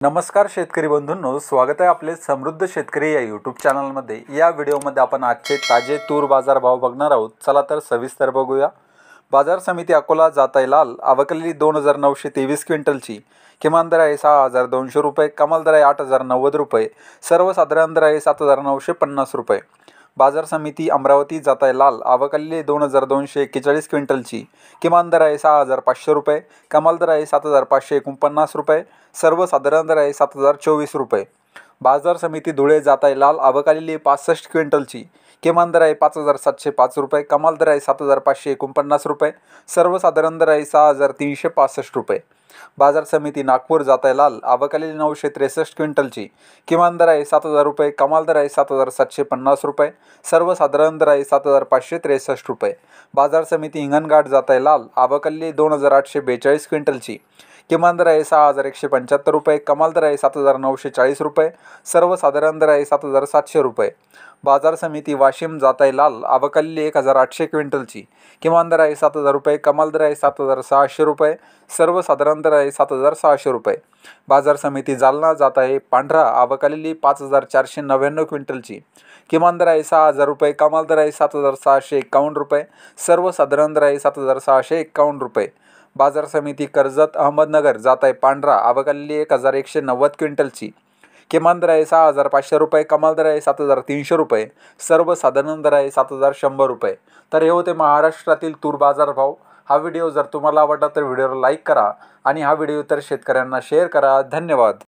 नमस्कार शेतकरी बंधूंनो, स्वागत आहे आपले समृद्ध शेतकरी या यूट्यूब चॅनलमध्ये। या व्हिडिओमध्ये आपण आजचे ताजे तूर बाजार भाव बघणार आहोत। चला तर सविस्तर बघूया। बाजार समिती अकोला जाताय लाल आवकलेली 2923 क्विंटलची। किमान दर आहे 6200 रुपये, कमाल दर आहे 8090 रुपये, सर्वसाधारण दर आहे 7950 रुपये। बाजार समिती अमरावती जाताय लाल आवकलेली 2241 क्विंटलची। किमान दर आहे 6500 रुपये, कमाल दर आहे 7549 रुपये, सर्वसाधारण दर आहे 7024 रुपये। बाजार समिती धुळे जाताय लाल आवकलेली 65 क्विंटलची। किमान दर आहे 5705 रुपये, कमाल दर आहे 7549 रुपये, सर्वसाधारण दर आहे 6365 रुपये। बाजार समिती नागपूर जाताय लाल आवकलेली 963 क्विंटलची। किमान दर आहे 7000 रुपये, कमाल दर आहे 7750 रुपये, सर्वसाधारण दर आहे 7563 रुपये। बाजार समिती हिंगणघाट जाताय लाल आवकलेली 2842 क्विंटलची। किमान दर आहे 6175 रुपये, कमाल दर आहे 7940 रुपये, सर्वसाधारण दर आहे 7700 रुपये। बाजार समिती वाशिम जाताय लाल आवकलेली 1800 क्विंटलची। किमान दर आहे 7000 रुपये, कमाल दर आहे 7600 रुपये, सर्वसाधारण दर आहे 7600 रुपये। बाजार समिती जालना जाताय पांढरा आवकलेली 5499 क्विंटलची। किमान दर आहे 6000 रुपये, कमाल दर आहे 7651 रुपये, सर्वसाधारण दर आहे 7651 रुपये। बाजार समिती कर्जत अहमदनगर जाताय पांढरा आवकलेली 1190 क्विंटलची। किमान दर आहे 6500 रुपये, कमाल दर आहे 7300 रुपये, सर्वसाधारण दर आहे 7100 रुपये। तर हे होते महाराष्ट्रातील तूर बाजार भाव। हा व्हिडिओ जर तुम्हाला आवडला तर व्हिडिओला लाईक करा आणि हा व्हिडिओ इतर शेतकऱ्यांना शेअर करा। धन्यवाद।